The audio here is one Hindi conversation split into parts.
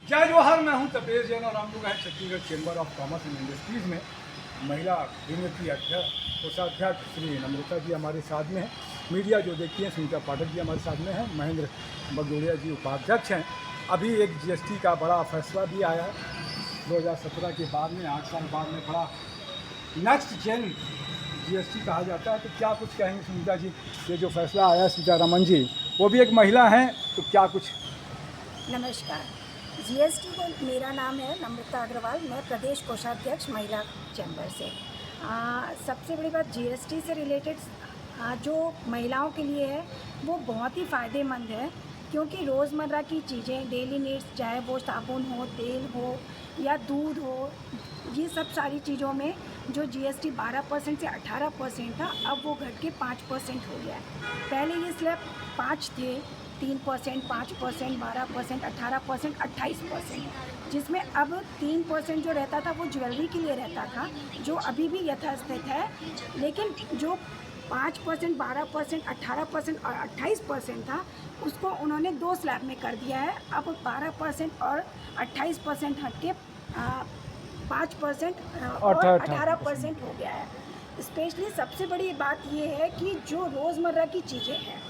जय जोहार। मैं हूं तपेश जैन और हम लोग हैं Chhattisgarh chamber of commerce and industries में। महिला यूनियन की कोषाध्यक्ष श्री नम्रता जी हमारे साथ में हैं। मीडिया जो देखती हैं सुनीता पाठक जी हमारे साथ में हैं। महेंद्र बगडोरिया जी उपाध्यक्ष हैं। अभी एक जीएसटी का बड़ा फैसला भी आया है 2017 के बाद में, 8 साल बाद में बड़ा नेक्स्ट जेन जीएसटी कहा जाता है। तो क्या कुछ कहेंगे सुनीता जी, ये जो फैसला आया सीतारमन जी, वो भी एक महिला हैं, तो क्या कुछ? नमस्कार। जीएसटी को मेरा नाम है नम्रता अग्रवाल, मैं प्रदेश कोषाध्यक्ष महिला चैम्बर से। सबसे बड़ी बात जीएसटी से रिलेटेड जो महिलाओं के लिए है वो बहुत ही फ़ायदेमंद है, क्योंकि रोज़मर्रा की चीज़ें डेली नीड्स, चाहे वो साबुन हो, तेल हो या दूध हो, ये सब सारी चीज़ों में जो जीएसटी 12% से 18% था, अब वो घट के 5% हो गया है। पहले ये स्लैब 5 थे, 3%, 5%, 12%, 18%, 28%, जिसमें अब 3% जो रहता था वो ज्वेलरी के लिए रहता था, जो अभी भी यथास्थित है। लेकिन जो 5%, 12%, 18% और 28% था, उसको उन्होंने 2 स्लैब में कर दिया है। अब 12% और 28% हट के 5% और 18% हो गया है। स्पेशली सबसे बड़ी बात ये है कि जो रोज़मर्रा की चीज़ें हैं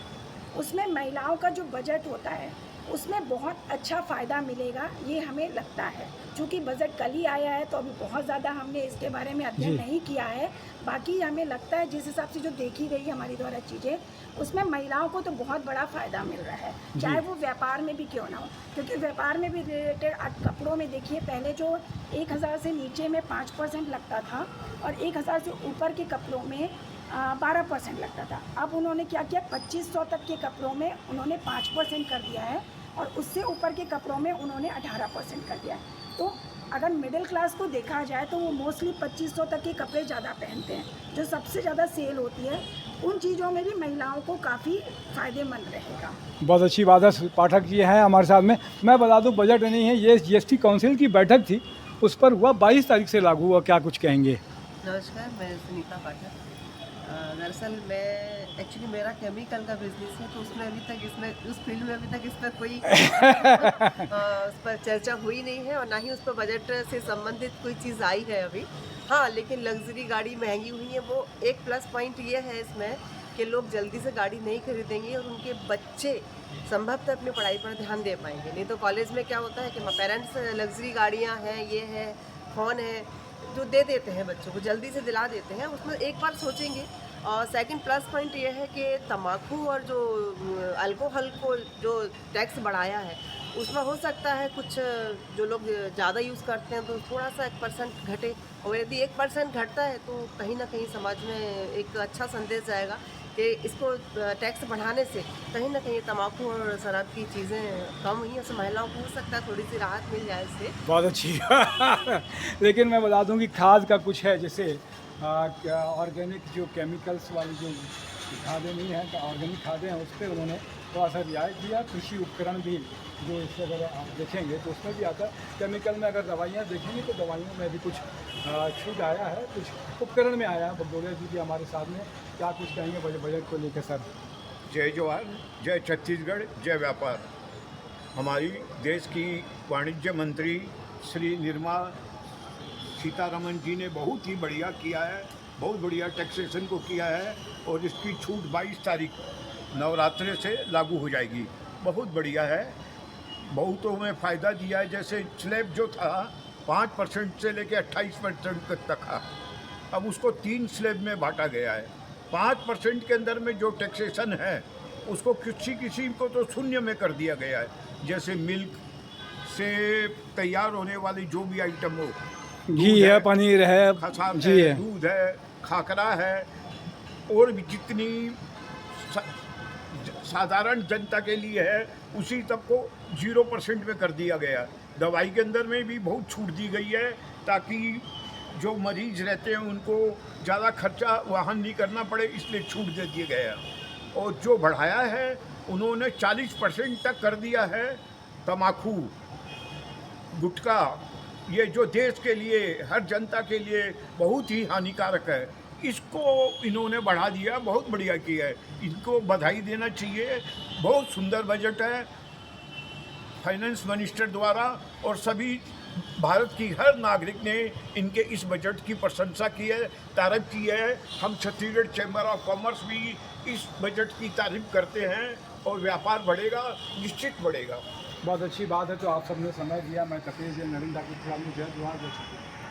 उसमें महिलाओं का जो बजट होता है उसमें बहुत अच्छा फ़ायदा मिलेगा, ये हमें लगता है। चूँकि बजट कल ही आया है तो अभी बहुत ज़्यादा हमने इसके बारे में अध्ययन नहीं किया है। बाकी हमें लगता है जिस हिसाब से जो देखी गई हमारी द्वारा चीज़ें, उसमें महिलाओं को तो बहुत बड़ा फ़ायदा मिल रहा है, चाहे वो व्यापार में भी क्यों ना हो। क्योंकि व्यापार में भी रिलेटेड आज कपड़ों में देखिए, पहले जो 1000 से नीचे में 5% लगता था और 1000 से ऊपर के कपड़ों में 12% लगता था। अब उन्होंने क्या किया, 2500 तक के कपड़ों में उन्होंने 5% कर दिया है और उससे ऊपर के कपड़ों में उन्होंने 18% कर दिया है। तो अगर मिडिल क्लास को देखा जाए तो वो मोस्टली 2500 तक के कपड़े ज़्यादा पहनते हैं, जो सबसे ज़्यादा सेल होती है। उन चीज़ों में भी महिलाओं को काफ़ी फ़ायदेमंद रहेगा। बहुत अच्छी बात है। पाठक जी हैं हमारे साथ में। मैं बता दूं, बजट नहीं है, ये जीएसटी काउंसिल की बैठक थी, उस पर हुआ 22 तारीख से लागू हुआ। क्या कुछ कहेंगे? नमस्कार, मैं सुनीता पाठक। दरअसल मैं एक्चुअली मेरा केमिकल का बिजनेस है, तो उसमें अभी तक इसमें उस फील्ड में अभी तक इस पर कोई उस पर चर्चा हुई नहीं है और ना ही उस पर बजट से संबंधित कोई चीज़ आई है अभी। हाँ, लेकिन लग्जरी गाड़ी महंगी हुई है, वो एक प्लस पॉइंट ये है इसमें कि लोग जल्दी से गाड़ी नहीं खरीदेंगे और उनके बच्चे संभवतः अपनी पढ़ाई पर ध्यान दे पाएंगे। नहीं तो कॉलेज में क्या होता है कि पेरेंट्स लग्जरी गाड़ियाँ हैं, ये है, फ़ोन है, जो दे देते हैं बच्चों को, जल्दी से दिला देते हैं, उसमें एक बार सोचेंगे। और सेकंड प्लस पॉइंट ये है कि तम्बाकू और जो अल्कोहल को जो टैक्स बढ़ाया है, उसमें हो सकता है कुछ जो लोग ज़्यादा यूज़ करते हैं तो थोड़ा सा 1% घटे, और यदि 1% घटता है तो कहीं ना कहीं समाज में एक अच्छा संदेश जाएगा कि इसको टैक्स बढ़ाने से कहीं ना कहीं तम्बाकू और शराब की चीज़ें कम हुई हैं, उससे महिलाओं को हो सकता है थोड़ी सी राहत मिल जाए इससे। बहुत अच्छी लेकिन मैं बता दूं कि खाद का कुछ है, जैसे ऑर्गेनिक जो केमिकल्स वाली जो खादें नहीं हैं, तो ऑर्गेनिक खादें हैं, उस पर उन्होंने थोड़ा सा रियायत दिया। कृषि उपकरण भी जो इससे अगर आप देखेंगे तो उसमें भी आता है। केमिकल में अगर दवाइयाँ देखेंगे तो दवाइयों में भी कुछ छूट आया है, कुछ उपकरण में आया है। बगडोरिया जी भी हमारे साथ में, क्या कुछ कहेंगे बजट को लेकर सर? जय जवाहर, जय छत्तीसगढ़, जय व्यापार। हमारी देश की वाणिज्य मंत्री श्री निर्मला सीतारमन जी ने बहुत ही बढ़िया किया है, बहुत बढ़िया टैक्सेशन को किया है और इसकी छूट 22 तारीख नवरात्रि से लागू हो जाएगी। बहुत बढ़िया है, बहुतों में फ़ायदा दिया है। जैसे स्लैब जो था 5% से लेकर 28% तक था, अब उसको 3 स्लैब में बांटा गया है। 5% के अंदर में जो टैक्सेशन है उसको किसी को तो शून्य में कर दिया गया है। जैसे मिल्क से तैयार होने वाली जो भी आइटम हो, घी है, पनीर है, खसाब जी है, है, दूध है, खाकरा है, और भी जितनी साधारण जनता के लिए है उसी तक को 0% में कर दिया गया है। दवाई के अंदर में भी बहुत छूट दी गई है, ताकि जो मरीज रहते हैं उनको ज़्यादा खर्चा वाहन नहीं करना पड़े, इसलिए छूट दे दिया गया है। और जो बढ़ाया है उन्होंने 40% तक कर दिया है तम्बाकू, गुटखा, ये जो देश के लिए, हर जनता के लिए बहुत ही हानिकारक है, इसको इन्होंने बढ़ा दिया। बहुत बढ़िया किया है, इनको बधाई देना चाहिए। बहुत सुंदर बजट है। फाइनेंस मिनिस्टर द्वारा और सभी भारत की हर नागरिक ने इनके इस बजट की प्रशंसा की है, तारीफ की है। हम छत्तीसगढ़ चैम्बर ऑफ कॉमर्स भी इस बजट की तारीफ करते हैं और व्यापार बढ़ेगा, निश्चित बढ़ेगा। बहुत अच्छी बात है। तो आप सबने समय दिया। मैं कपिल जी नरेंद्र ठाकुर, जय जवाहर जय छत्तीसगढ़।